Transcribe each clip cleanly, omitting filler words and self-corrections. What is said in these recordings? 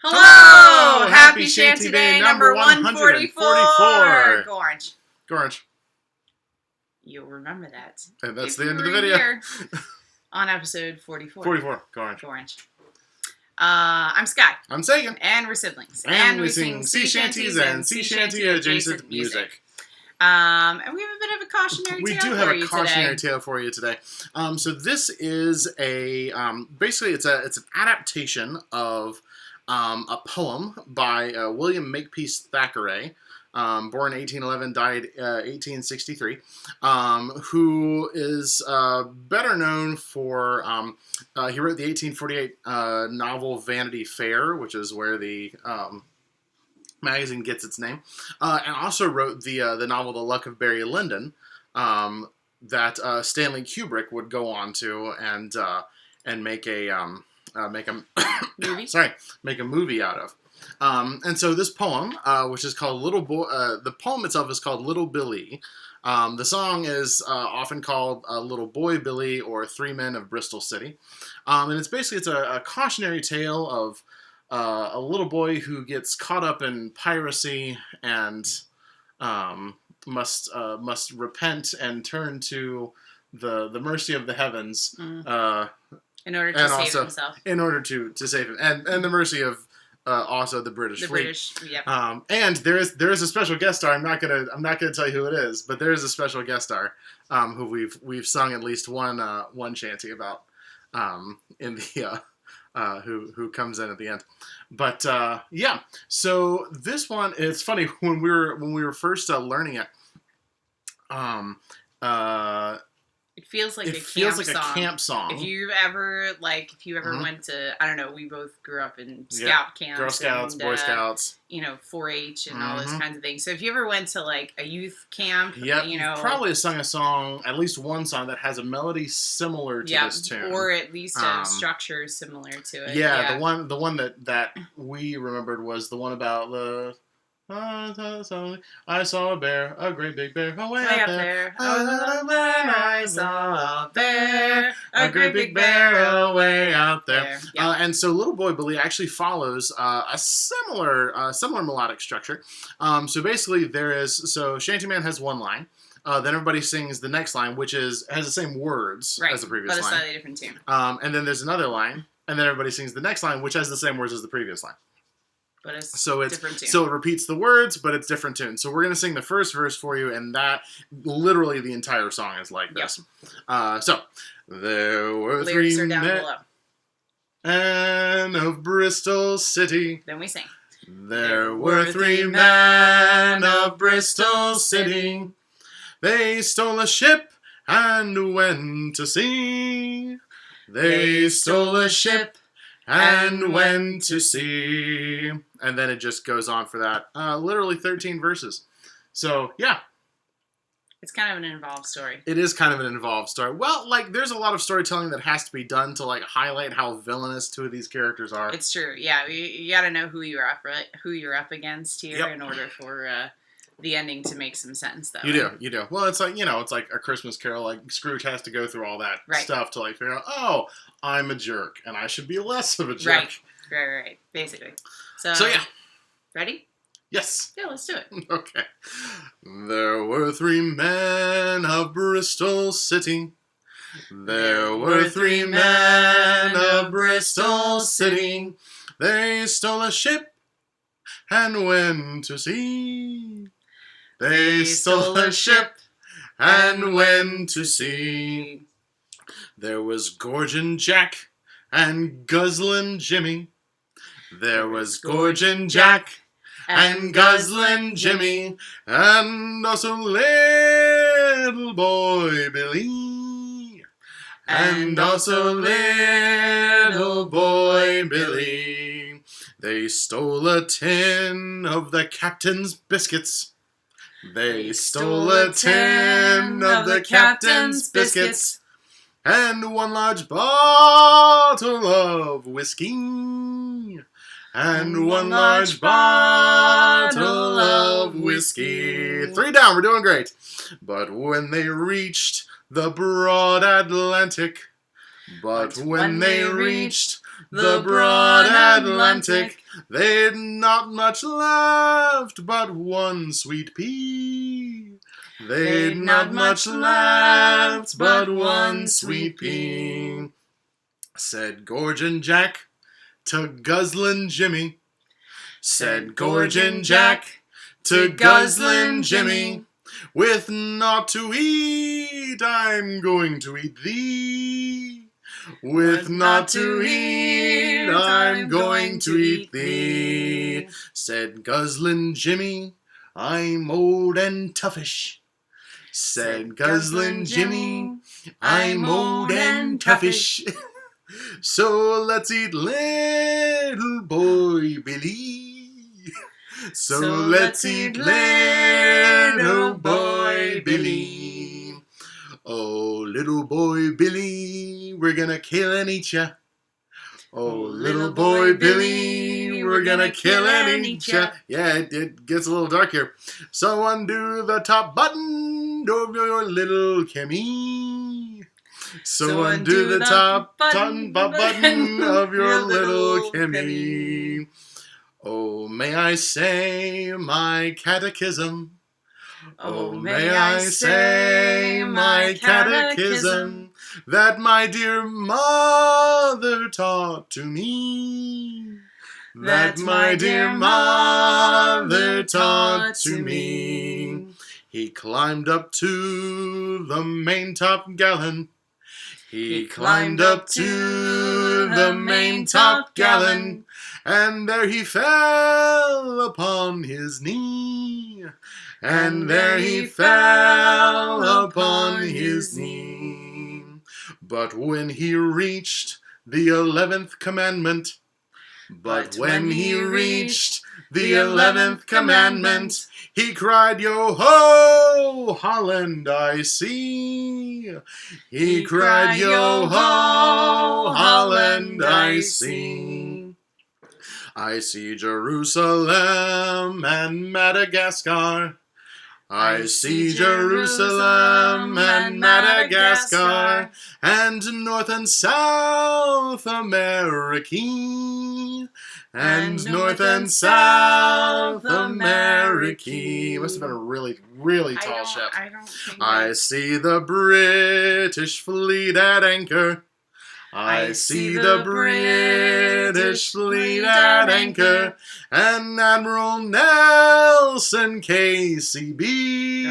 Hello! Happy Shanty-Day number 144! Go orange. Go orange. You'll remember that. And that's the end of the video. Here on episode 44. 44. Go orange. Go orange. I'm Sky. I'm Sagan. And we're siblings. And we sing sea shanties and sea shanty adjacent music. And we have a bit of a cautionary tale for you today. We do have a cautionary tale for you today. So this is a, basically it's an adaptation of a poem by William Makepeace Thackeray, born 1811, died 1863, who is better known for, he wrote the 1848 novel Vanity Fair, which is where the magazine gets its name, and also wrote the novel The Luck of Barry Lyndon, that Stanley Kubrick would go on to and make a movie? Make a movie out of. And so this poem, which is called Little Boy, the poem itself is called Little Billee. The song is often called Little Boy Billee or Three Men of Bristol City. And it's a cautionary tale of a little boy who gets caught up in piracy and must repent and turn to the mercy of the heavens. In order to save himself. In order to save him. And the mercy of also the British fleet. British, yep. And there is a special guest star. I'm not gonna tell you who it is, but there is a special guest star who we've sung at least one shanty about in the who comes in at the end. But yeah, so this one, it's funny when we were first learning it. It feels like a camp song. If you ever went to, I don't know, we both grew up in scout camps. Girl Scouts, Boy Scouts. 4-H and all those kinds of things. So if you ever went to like a youth camp, probably have sung a song, at least one song that has a melody similar to this tune. Or at least a structure similar to it. Yeah, the one that we remembered was the one about the I saw a bear, a great big bear, way up there. I saw a bear, a great big bear, way out there. And so Little Boy Billee actually follows a similar melodic structure. So basically Shantyman has one line. Then everybody sings the next line, which has the same words as the previous line. But a slightly different tune. And then there's another line, and then everybody sings the next line, which has the same words as the previous line. But it's different tune. So it repeats the words, but it's different tune. So we're going to sing the first verse for you, and that, literally the entire song is like this. So, there were Lyrics three are down men of Bristol City. Then we sing. There were three men of Bristol City. They stole a ship and went to sea. They stole a ship and went to sea. And then it just goes on for that. Literally 13 verses. So, yeah. It's kind of an involved story. It is kind of an involved story. Well, there's a lot of storytelling that has to be done to, highlight how villainous two of these characters are. It's true. Yeah, you got to know who you're up against here in order for the ending to make some sense, though. You do. Well, it's like A Christmas Carol. Scrooge has to go through all that stuff to figure out, oh, I'm a jerk, and I should be less of a jerk. Right. Basically. So yeah. Ready? Yes. Yeah, let's do it. Okay. There were three men of Bristol City. There were three men of Bristol City. They stole a ship and went to sea. They stole a ship and went to sea. There was Gorgin Jack and Guzzlin Jimmy. There was Gorgin Jack and Guzzlin Jimmy, and also Little Boy Billee. And also Little Boy Billee. They stole a tin of the captain's biscuits. They stole a tin of the captain's biscuits. And one large bottle of whiskey. And one large bottle of whiskey. 3 down, we're doing great. But when they reached the broad Atlantic, the broad Atlantic. They'd not much left but one sweet pea. They'd not much left but one sweet pea. Said Gorgin Jack to Guzzlin Jimmy. Said Gorgin Jack to Guzzlin Jimmy. With naught to eat, I'm going to eat thee. With naught to eat, I'm going to eat thee. Said Guzzlin Jimmy, I'm old and toughish. Said Guzzlin Jimmy, I'm old and toughish. So let's eat little boy Billee. So let's eat little boy Billee. Oh, little boy Billee, we're gonna kill and eat ya. Oh, little boy Billee, we're gonna kill and eat ya. Yeah, it gets a little dark here. So undo the top button of your little Kimmy. So undo the top button of your little Kimmy. Oh, may I say my catechism? Oh, may I say my catechism that my dear mother taught to me? That my dear mother taught to me. He climbed up to the main top galleon. He climbed up to the main top galleon. And there he fell upon his knee. And there he fell upon his knee. But when he reached the 11th commandment, but when he reached the 11th commandment, he cried, Yo-ho, Holland, I see. He cried, Yo-ho, Holland, I see. I see Jerusalem and Madagascar. I see Jerusalem and Madagascar and North and South America. And North and South America. Must have been a really, really tall ship. I don't think I see the British fleet at anchor. I see the British fleet at anchor, and Admiral Nelson KCB,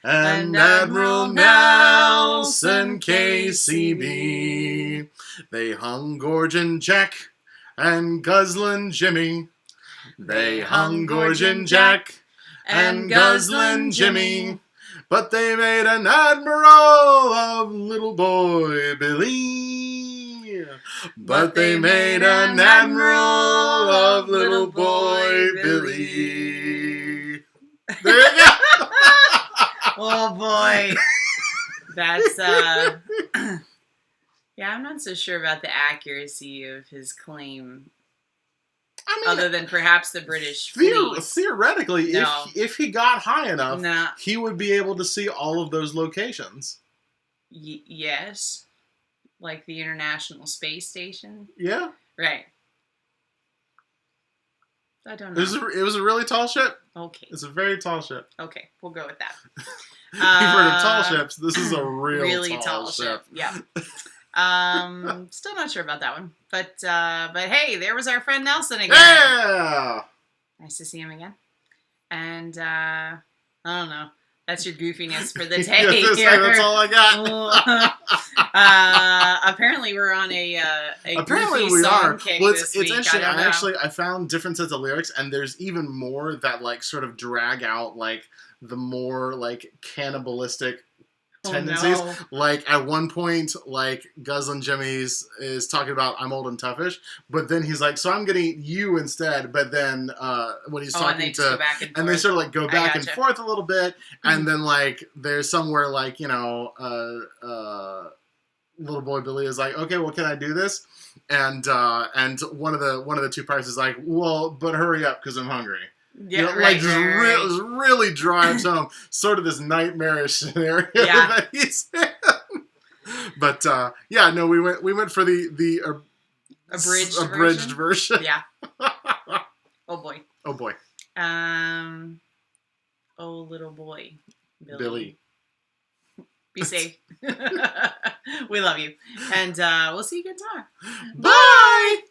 and Admiral Nelson KCB. They hung Gorgin Jack and Guzzlin Jimmy. They hung Gorgin Jack and Guzzlin Jimmy. But they made an admiral of little boy Billee. But they made an admiral of little boy Billee. There you go. Oh boy. That's yeah, I'm not so sure about the accuracy of his claim. I mean, other than perhaps the British fleet. Theoretically, no. if he got high enough, he would be able to see all of those locations. Yes. Like the International Space Station? Yeah. Right. I don't know. It was a really tall ship. Okay. It's a very tall ship. Okay, we'll go with that. You've heard of tall ships. This is a really tall ship. Yeah. Still not sure about that one, but hey, there was our friend Nelson again. Yeah, nice to see him again. And I don't know. That's your goofiness for the day. That's all I got. Apparently, we're on a goofy song kick this week. I found different sets of lyrics, and there's even more that like sort of drag out like the more like cannibalistic tendencies. No. Like at one point, like Guzzlin Jimmy's is talking about I'm old and toughish, but then he's like, so I'm gonna eat you instead. But then when he's talking to, and they sort of like go back and forth a little bit, and then like there's somewhere like little boy Billee is like, okay, well, can I do this? And one of the two parts is like, well, but hurry up because I'm hungry. Yeah, like really drives home sort of this nightmarish scenario that he's in. But we went for the abridged version. Yeah. Oh boy. Oh boy. Oh little boy. Billee. Be safe. We love you. And we'll see you again tomorrow. Bye!